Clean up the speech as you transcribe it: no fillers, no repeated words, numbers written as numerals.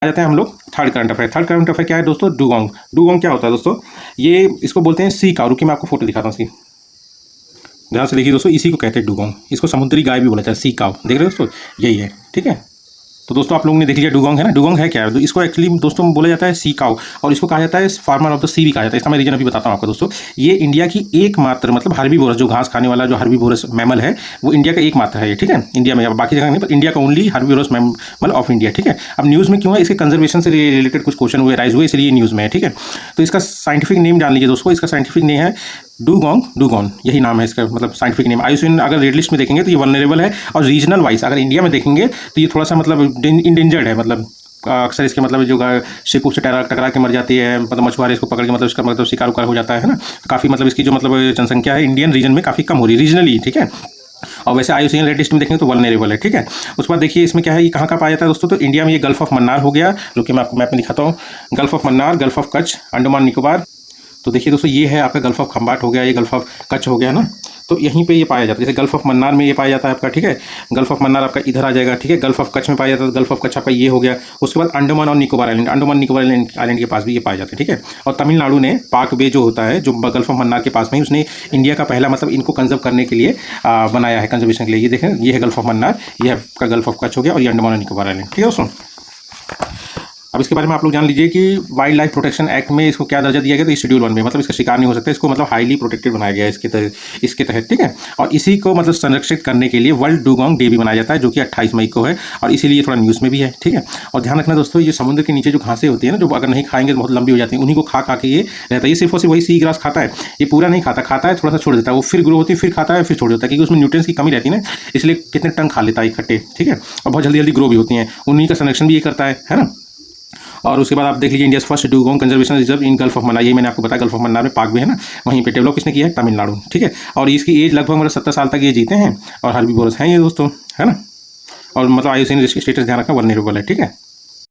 आ जाते हैं हम लोग third current affair. Third current affair क्या है दोस्तों? डुगोंग। डुगोंग क्या होता है दोस्तों? ये इसको बोलते हैं सी काऊ। रुकिए मैं आपको फोटो दिखाता हूँ इसकी, ध्यान से देखिए दोस्तों, इसी को कहते हैं डुगोंग। इसको समुद्री गाय भी बोला जाता है, सी काऊ। देख रहे हो दोस्तों, यही है, ठीक है। तो दोस्तों आप लोगों ने देख लिया डुगोंग है ना। डुगोंग है क्या है? तो इसको एक्चुअली दोस्तों बोला जाता है सी काऊ, और इसको कहा जाता है फार्मर ऑफ द सी भी कहा जाता है। इसका मैं रीजन अभी बताता हूँ आपको दोस्तों। ये इंडिया की एकमात्र मतलब हर्बीवोरस, जो घास खाने वाला जो हर्बीवोरस मैमल है, वो इंडिया का एकमात्र है ये, ठीक है। इंडिया में, बाकी जगह नहीं, पर इंडिया का only herbivorous mammal of India, ठीक है। अब न्यूज़ में क्यों है? इसके कंजर्वेशन से रिलेटेड कुछ क्वेश्चन हुए, राइज हुए, इसलिए न्यूज़ में है, ठीक है। तो इसका साइंटिफिक नेम जान लीजिए दोस्तों। इसका साइंटिफिक नेम है डुगोंग। डुगोन यही नाम है इसका, मतलब साइंटिफिक नेम। आईयूसीएन अगर रेड लिस्ट में देखेंगे तो ये वल्नरेबल है, और रीजनल वाइज अगर इंडिया में देखेंगे तो ये थोड़ा सा मतलब इंडेंजर्ड है। मतलब अक्सर इसके मतलब जो शिप से टकरा के मर जाती है, मतलब मछुआरे इसको पकड़ के मतलब इसका मतलब शिकार उकार हो जाता है ना। काफ़ी मतलब इसकी जो मतलब जनसंख्या है इंडियन रीजन में काफ़ी कम हो रही है रीजनली, ठीक है। और वैसे आईयूसीएन रेड लिस्ट में देखेंगे तो वल्नरेबल है, ठीक है। उसके बाद देखिए इसमें क्या है, ये कहाँ कहाँ पाया जाता है दोस्तों? तो इंडिया में ये गल्फ ऑफ मन्नार हो गया, जो कि मैं आपको मैप में दिखाता हूँ। Gulf of Mannar, gulf of Kutch, Andaman Nicobar. तो देखिए दोस्तों, ये है आपका गल्फ ऑफ खंबाट हो गया, ये गल्फ ऑफ कच्छ हो गया ना। तो यहीं पे ये पाया जाता है। जैसे गल्फ ऑफ मन्नार में ये पाया जाता है आपका, ठीक है। गल्फ ऑफ मन्नार आपका इधर आ जाएगा, ठीक है। गल्फ ऑफ कच्छ में पाया जाता है, गल्फ ऑफ कच्छ आपका ये हो गया। उसके बाद अंडमान और निकोबार आइलैंड, अंडमान निकोबार आइलैंड के पास भी ये पाए जाते हैं, ठीक है। और तमिलनाडु ने पाक बे जो होता है, जो गल्फ ऑफ मन्नार के पास में ही, उसने इंडिया का पहला मतलब इनको कंजर्व करने के लिए बनाया है, कंजर्वेशन के लिए। ये देखें, ये है गल्फ ऑफ मन्नार, ये आपका गल्फ ऑफ कच्छ हो गया, और ये अंडमान और निकोबार आइलैंड, ठीक है दोस्तों। अब इसके बारे में आप लोग जान लीजिए कि वाइल्ड लाइफ प्रोटेक्शन एक्ट में इसको क्या दर्जा दिया गया, तो शेड्यूल 1 में, मतलब इसका शिकार नहीं हो सकता, इसको मतलब हाईली प्रोटेक्टेड बनाया गया है इसके तहत, ठीक है। और इसी को मतलब संरक्षित करने के लिए वर्ल्ड डुगोंग डे भी मनाया जाता है, जो कि 28 मई को है, और इसीलिए थोड़ा न्यूज़ में भी है, ठीक है। और ध्यान रखना दोस्तों, ये समुद्र के नीचे जो घासें होती है ना, जो अगर नहीं खाएंगे तो बहुत लंबी हो जाती है, उन्हीं को खा के ये रहता है। ये सिर्फ और सिर्फ वही सी ग्रास खाता है, ये पूरा नहीं खाता है, थोड़ा सा छोड़ देता है, वो फिर ग्रो होती है, फिर खाता है, फिर छोड़ देता है, क्योंकि उसमें न्यूट्रिएंट्स की कमी रहती है ना, इसलिए कितने टन खा लेता है इकट्ठे, ठीक है। और बहुत जल्दी जल्दी ग्रो भी होती हैं, उन्हीं का संरक्षण भी ये करता है ना। और उसके बाद आप देख लीजिए India first dugong conservation reserve in gulf of Mannar, ये मैंने आपको बताया, गल्फ ऑफ मन्नार में पाक भी है ना, वहीं पे डेवलप किसने किया है? तमिलनाडु, ठीक है। और इसकी एज लगभग मतलब 70 साल तक ये जीते हैं, और हर्बीवोरस हैं ये दोस्तों, है ना। और मतलब आईयूसीएन स्टेटस ध्यान रखना वल्नरेबल है, ठीक है।